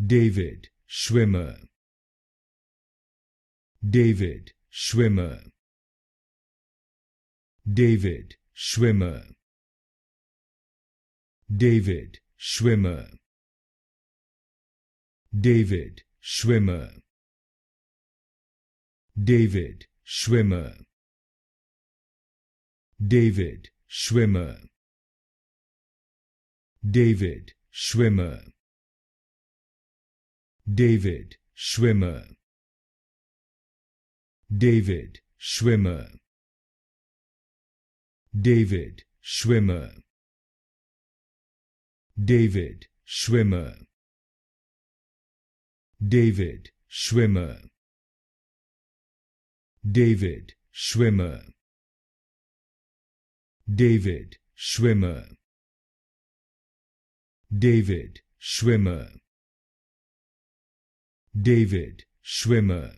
David Schwimmer, David Schwimmer, David Schwimmer, David Schwimmer, David Schwimmer, David Schwimmer, David Schwimmer, David Schwimmer, David Schwimmer, David Schwimmer, David Schwimmer, David Schwimmer, David Schwimmer, David Schwimmer, David Schwimmer, David Schwimmer, David Schwimmer,